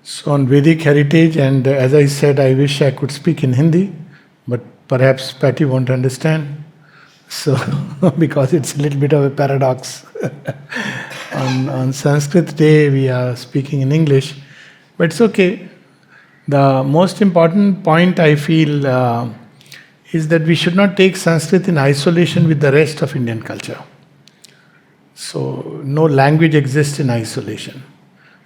So on Vedic heritage, and as I said, I wish I could speak in Hindi, but perhaps Patty won't understand. So, because it's a little bit of a paradox. on Sanskrit Day, we are speaking in English, but it's okay. The most important point I feel is that we should not take Sanskrit in isolation with the rest of Indian culture. So, no language exists in isolation.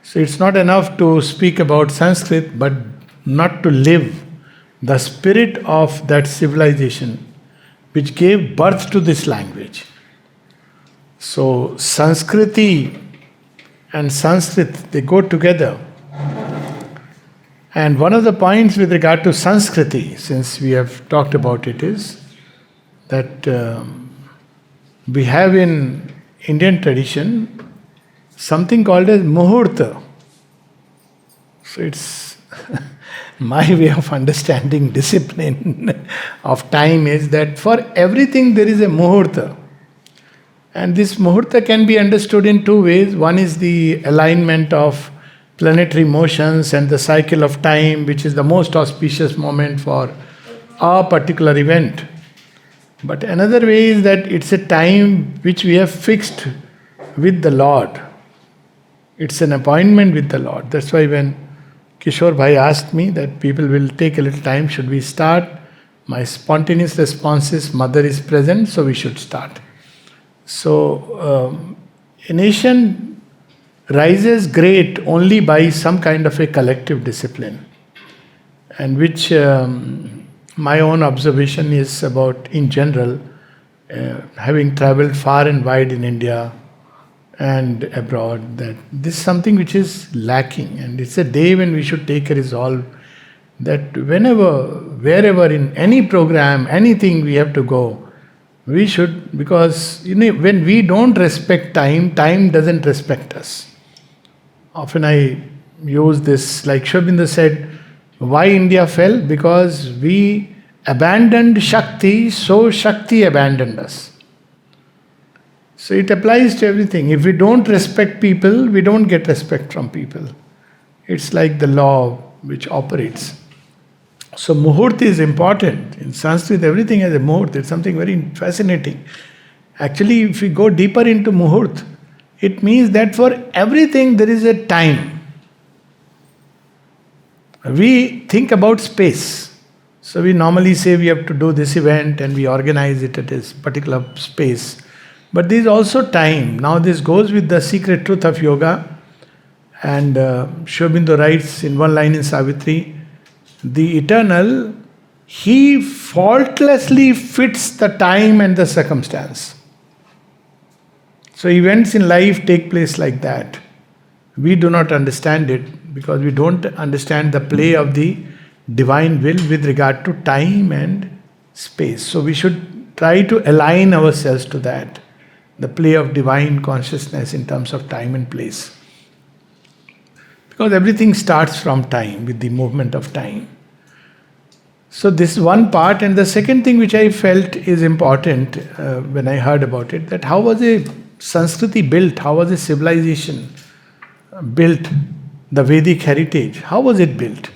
So, it's not enough to speak about Sanskrit, but not to live the spirit of that civilization which gave birth to this language. So, Sanskriti and Sanskrit, they go together. And one of the points with regard to Sanskriti, since we have talked about it, is that we have in Indian tradition something called as muhurta. So it's my way of understanding discipline of time is that for everything there is a muhurta. And this muhurta can be understood in two ways. One is the alignment of planetary motions and the cycle of time, which is the most auspicious moment for a particular event. But another way is that it's a time which we have fixed with the Lord. It's an appointment with the Lord. That's why when Kishore Bhai asked me that people will take a little time, should we start? My spontaneous response is, Mother is present, so we should start. So, a nation rises great only by some kind of a collective discipline, and which my own observation is about, in general, having traveled far and wide in India and abroad, that this is something which is lacking, and it's a day when we should take a resolve that whenever, wherever, in any program, anything we have to go, we should, because when we don't respect time, time doesn't respect us. Often I use this, like Sri Aurobindo said, why India fell? Because we abandoned Shakti, so Shakti abandoned us. So it applies to everything. If we don't respect people, we don't get respect from people. It's like the law which operates. So muhurt is important. In Sanskrit, everything has a muhurt. It's something very fascinating. Actually, if we go deeper into muhurt, it means that for everything there is a time. We think about space. So we normally say we have to do this event and we organize it at a particular space. But there is also time. Now this goes with the secret truth of yoga. And Sri Aurobindo writes in one line in Savitri, the eternal, he faultlessly fits the time and the circumstance. So events in life take place like that. We do not understand it because we don't understand the play of the divine will with regard to time and space. So we should try to align ourselves to that, the play of divine consciousness in terms of time and place. Because everything starts from time, with the movement of time. So this is one part, and the second thing which I felt is important when I heard about it, that how was a Sanskriti built, how was a civilization built, the Vedic heritage, how was it built?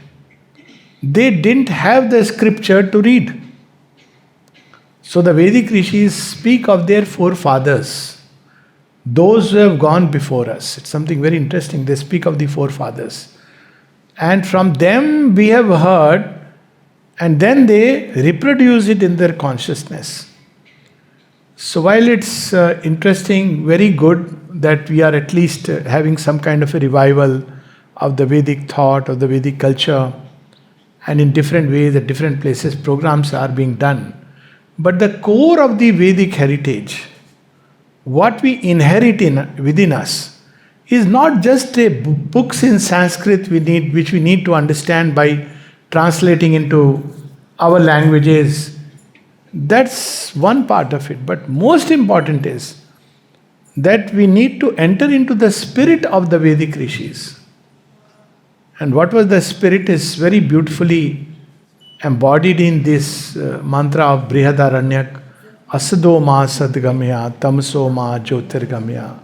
They didn't have the scripture to read. So the Vedic rishis speak of their forefathers, those who have gone before us. It's something very interesting. They speak of the forefathers. And from them we have heard, and then they reproduce it in their consciousness. So while it's interesting, very good that we are at least having some kind of a revival of the Vedic thought, of the Vedic culture, and in different ways at different places programs are being done. But the core of the Vedic heritage, what we inherit within us, is not just a books in Sanskrit which we need to understand by translating into our languages. That's one part of it. But most important is that we need to enter into the spirit of the Vedic rishis. And what was the spirit is very beautifully embodied in this mantra of Brihadaranyaka, Asado ma sadgamya, tamso ma jyotirgamya,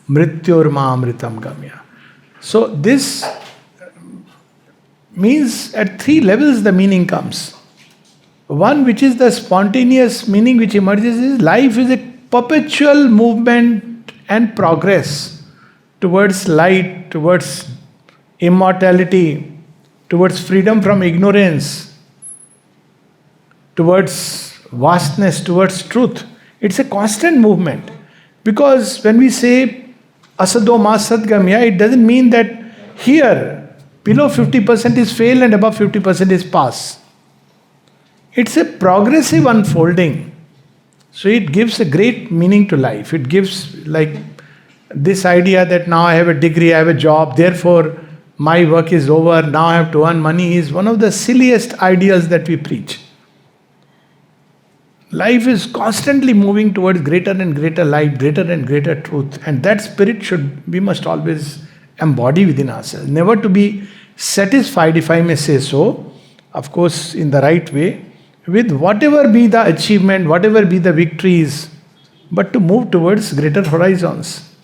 mrityur ma amritam gamya. So this means at three levels the meaning comes. One, which is the spontaneous meaning which emerges, is life is a perpetual movement and progress towards light, towards immortality, towards freedom from ignorance, towards vastness, towards truth. It's a constant movement. Because when we say asado ma sadgamya, it doesn't mean that here below 50% is fail and above 50% is pass. It's a progressive unfolding. So it gives a great meaning to life. It gives like this idea that now I have a degree, I have a job, therefore my work is over, now I have to earn money, is one of the silliest ideals that we preach. Life is constantly moving towards greater and greater light, greater and greater truth. And that spirit we must always embody within ourselves. Never to be satisfied, if I may say so, of course in the right way, with whatever be the achievement, whatever be the victories, but to move towards greater horizons.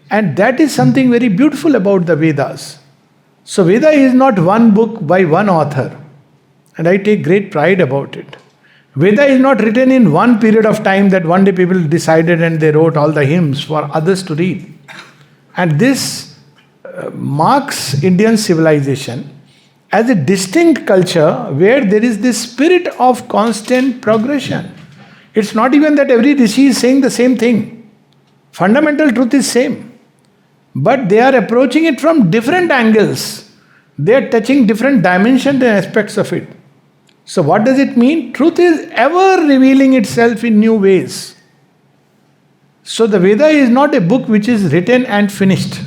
And that is something very beautiful about the Vedas. So Veda is not one book by one author. And I take great pride about it. Veda is not written in one period of time that one day people decided and they wrote all the hymns for others to read. And this marks Indian civilization as a distinct culture where there is this spirit of constant progression. It's not even that every rishi is saying the same thing. Fundamental truth is same. But they are approaching it from different angles. They are touching different dimensions and aspects of it. So what does it mean? Truth is ever revealing itself in new ways. So the Veda is not a book which is written and finished.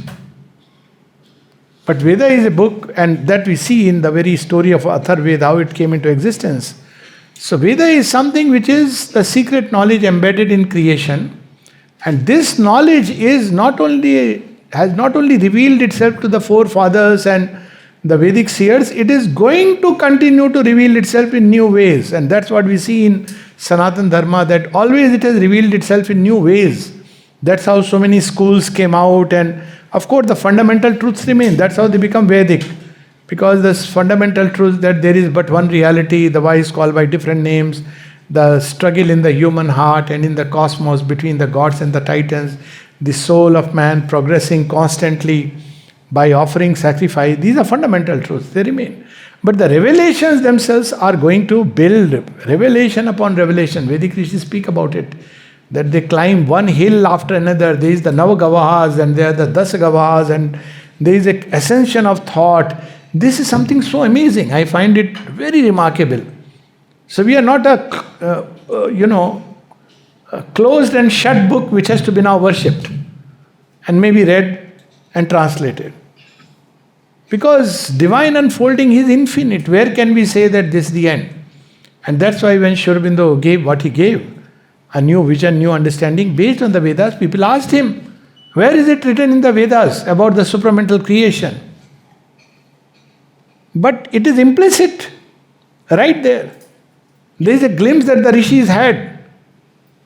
But Veda is a book, and that we see in the very story of Atharvaveda, how it came into existence. So Veda is something which is the secret knowledge embedded in creation. And this knowledge has not only revealed itself to the forefathers and the Vedic seers, it is going to continue to reveal itself in new ways. And that's what we see in Sanatana Dharma, that always it has revealed itself in new ways. That's how so many schools came out, and of course the fundamental truths remain. That's how they become Vedic. Because this fundamental truth that there is but one reality, the wise call by different names, the struggle in the human heart and in the cosmos between the gods and the titans, the soul of man progressing constantly by offering sacrifice, these are fundamental truths, they remain. But the revelations themselves are going to build revelation upon revelation. Vedic rishis speak about it, that they climb one hill after another. There is the Navagavahas and there are the Dasagavahas, and there is an ascension of thought. This is something so amazing. I find it very remarkable. So we are not a closed and shut book which has to be now worshipped and maybe read and translated. Because divine unfolding is infinite. Where can we say that this is the end? And that's why when Sri Aurobindo gave what he gave, a new vision, new understanding based on the Vedas, people asked him, where is it written in the Vedas about the supramental creation? But it is implicit, right there. There is a glimpse that the rishis had.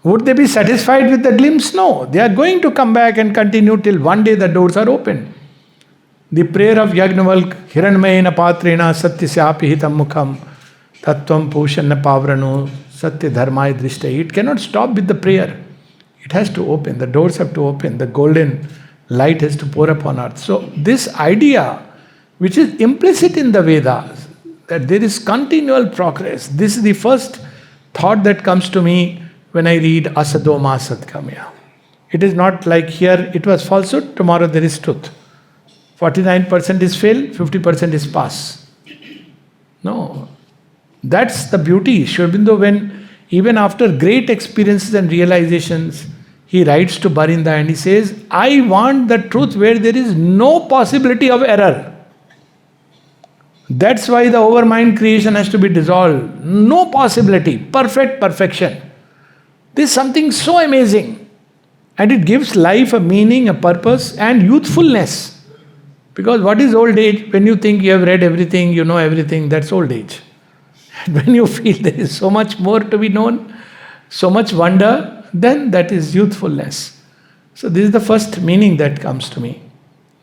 Would they be satisfied with the glimpse? No. They are going to come back and continue till one day the doors are opened. The prayer of Yagnavalk, Hiranmayena Patrena Satyasyapi Hitam Mukham Tattvam Pushanna Pavrano Satya Dharmaya Drishtai. It cannot stop with the prayer. It has to open. The doors have to open. The golden light has to pour upon earth. So this idea, which is implicit in the Vedas, that there is continual progress. This is the first thought that comes to me when I read Asado Ma Sadgamya. It is not like here it was falsehood, tomorrow there is truth. 49% is fail, 50% is pass. No. That's the beauty. Sri Aurobindo, when even after great experiences and realizations, he writes to Barinda and he says, I want the truth where there is no possibility of error. That's why the overmind creation has to be dissolved. No possibility. Perfect perfection. This is something so amazing. And it gives life a meaning, a purpose, and youthfulness. Because what is old age? When you think you have read everything, you know everything, that's old age. And when you feel there is so much more to be known, so much wonder, then that is youthfulness. So this is the first meaning that comes to me.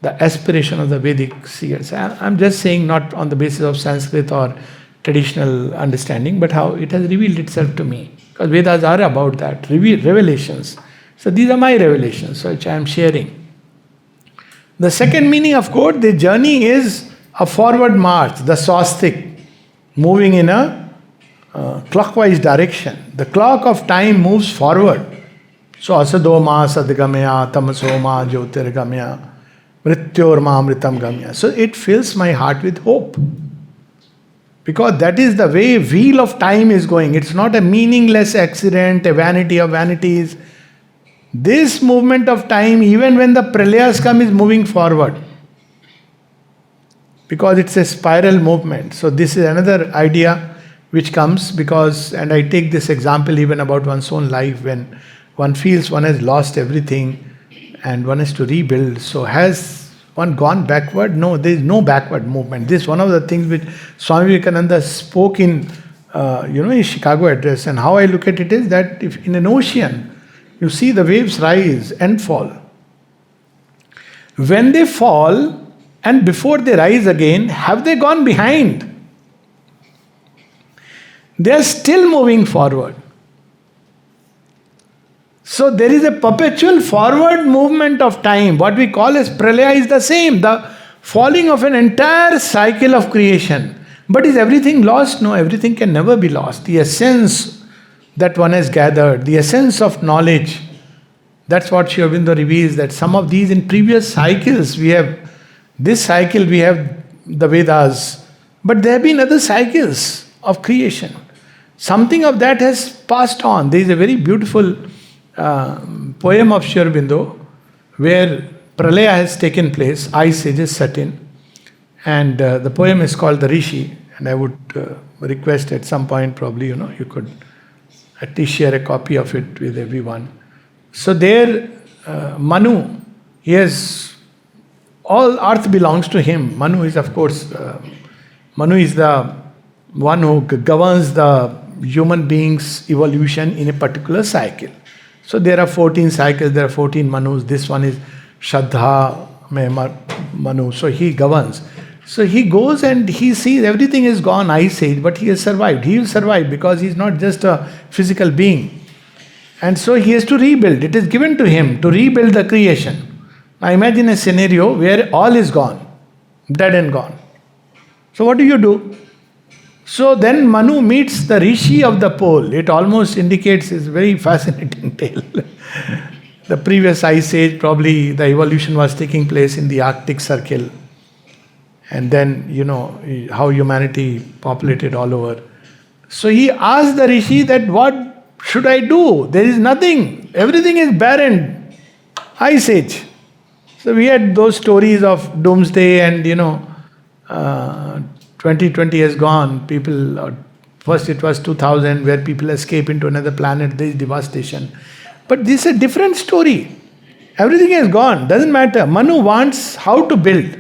the aspiration of the Vedic seers. I'm just saying not on the basis of Sanskrit or traditional understanding, but how it has revealed itself to me. Because Vedas are about that, revelations. So these are my revelations, which I am sharing. The second meaning, of course, the journey is a forward march, the swastik, moving in a clockwise direction. The clock of time moves forward. So asadoma sadgamya tamasoma jyotirgamya mrityorma amritam gamya. So it fills my heart with hope. Because that is the way wheel of time is going. It's not a meaningless accident, a vanity of vanities. This movement of time, even when the pralayas come, is moving forward. Because it's a spiral movement. So this is another idea which comes because, and I take this example even about one's own life, when one feels one has lost everything and one has to rebuild. So has one gone backward? No, there is no backward movement. This is one of the things which Swami Vivekananda spoke in his Chicago address. And how I look at it is that if in an ocean, you see the waves rise and fall. When they fall and before they rise again, have they gone behind? They are still moving forward. So there is a perpetual forward movement of time. What we call as pralaya is the same, the falling of an entire cycle of creation. But is everything lost? No, everything can never be lost. The essence that one has gathered, the essence of knowledge, that's what Sri Aurobindo reveals, that some of these in previous cycles we have, this cycle we have the Vedas, but there have been other cycles of creation. Something of that has passed on. There is a very beautiful poem of Sri Aurobindo where Pralaya has taken place, Ice Age has set in, and the poem is called The Rishi, and I would request at some point probably, you could at least share a copy of it with everyone. So there, Manu, he has, all earth belongs to him. Manu is of course, Manu is the one who governs the human being's evolution in a particular cycle. So there are 14 cycles, there are 14 Manus. This one is Shraddha Manu. So he governs. So he goes and he sees everything is gone, Ice Age, but he has survived. He will survive because he is not just a physical being. And so he has to rebuild. It is given to him to rebuild the creation. Now imagine a scenario where all is gone, dead and gone. So what do? So then Manu meets the Rishi of the pole. It almost indicates it's a very fascinating tale. The previous Ice Age, probably the evolution was taking place in the Arctic Circle. And then, how humanity populated all over. So he asked the Rishi that, what should I do? There is nothing. Everything is barren. Ice Age. So we had those stories of doomsday and, 2020 has gone. People, first it was 2000 where people escape into another planet. There is devastation. But this is a different story. Everything is gone. Doesn't matter. Manu wants how to build.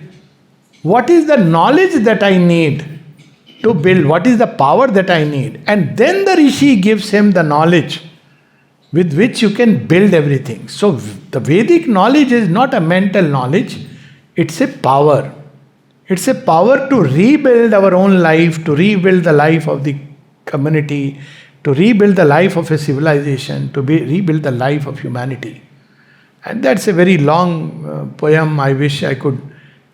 What is the knowledge that I need to build? What is the power that I need? And then the Rishi gives him the knowledge with which you can build everything. So the Vedic knowledge is not a mental knowledge. It's a power. It's a power to rebuild our own life, to rebuild the life of the community, to rebuild the life of a civilization, to rebuild the life of humanity. And that's a very long poem. I wish I could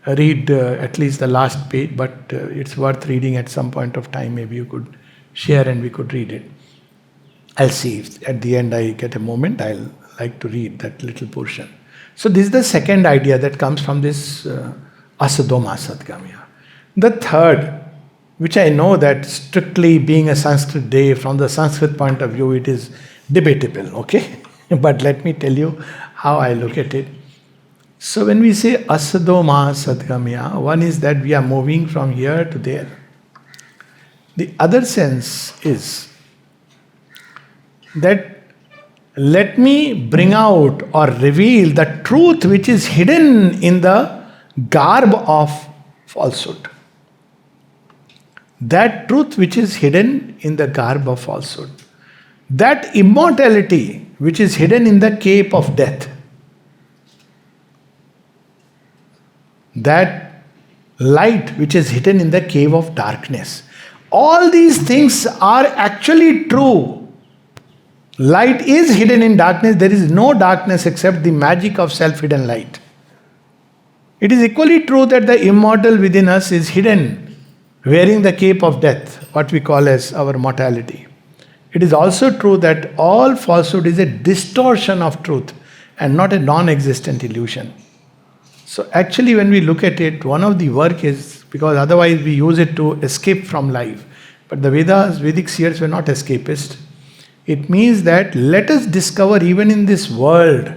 read at least the last page, but it's worth reading at some point of time. Maybe you could share and we could read it. I'll see if at the end I get a moment, I'll like to read that little portion. So this is the second idea that comes from this Asadoma Sadgamya. The third, which I know that strictly being a Sanskrit day, from the Sanskrit point of view, it is debatable, okay? But let me tell you how I look at it. So when we say Asadoma Sadgamya, one is that we are moving from here to there. The other sense is that let me bring out or reveal the truth which is hidden in the garb of falsehood. That truth which is hidden in the garb of falsehood. That immortality which is hidden in the cape of death. that light which is hidden in the cave of darkness. All these things are actually true. Light is hidden in darkness. There is no darkness except the magic of self-hidden light. It is equally true that the immortal within us is hidden, wearing the cape of death, what we call as our mortality. It is also true that all falsehood is a distortion of truth and not a non-existent illusion. So actually when we look at it, one of the work is, because otherwise we use it to escape from life. But the Vedic seers were not escapist. It means that let us discover even in this world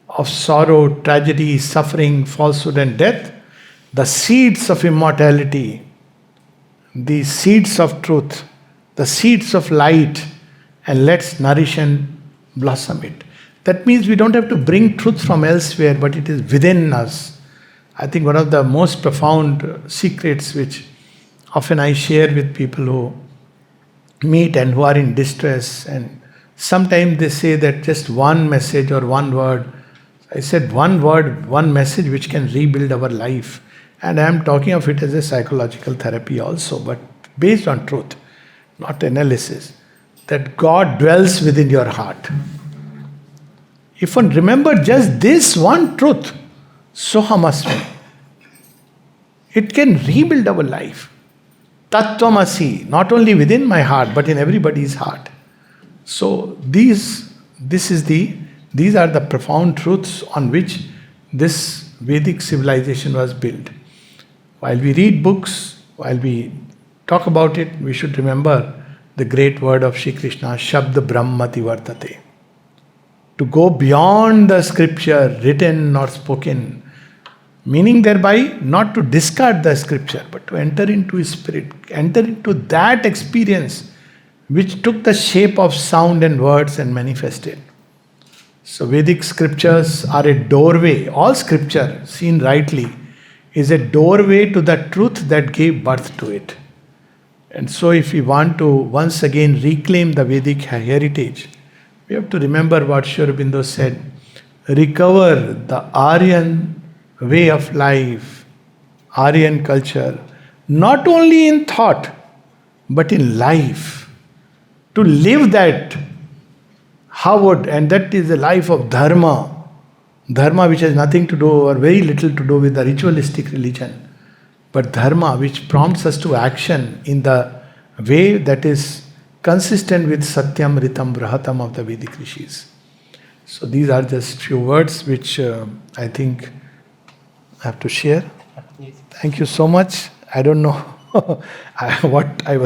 of sorrow, tragedy, suffering, falsehood and death, the seeds of immortality, the seeds of truth, the seeds of light, and let's nourish and blossom it. That means we don't have to bring truth from elsewhere, but it is within us. I think one of the most profound secrets which often I share with people who meet and who are in distress, and sometimes they say that just one message or one word. I said one word, one message which can rebuild our life. And I am talking of it as a psychological therapy also, but based on truth, not analysis. That God dwells within your heart. If one remember just this one truth, Sohamasmi, it can rebuild our life. Tattvamasi, not only within my heart, but in everybody's heart. So these are the profound truths on which this Vedic civilization was built. While we read books, while we talk about it, we should remember the great word of Sri Krishna, Shabda Brahmati Vartate. To go beyond the scripture, written or spoken, meaning thereby not to discard the scripture, but to enter into his spirit, enter into that experience which took the shape of sound and words and manifested. So Vedic scriptures are a doorway. All scripture, seen rightly, is a doorway to the truth that gave birth to it. And so if we want to once again reclaim the Vedic heritage, we have to remember what Sri Aurobindo said, recover the Aryan way of life, Aryan culture, not only in thought, but in life. To live that, how would, and that is the life of dharma, dharma which has nothing to do or very little to do with the ritualistic religion, but dharma which prompts us to action in the way that is consistent with Satyam Ritam Brahatam of the Vedic rishis. So these are just few words which I think I have to share. Thank you so much. I don't know what I was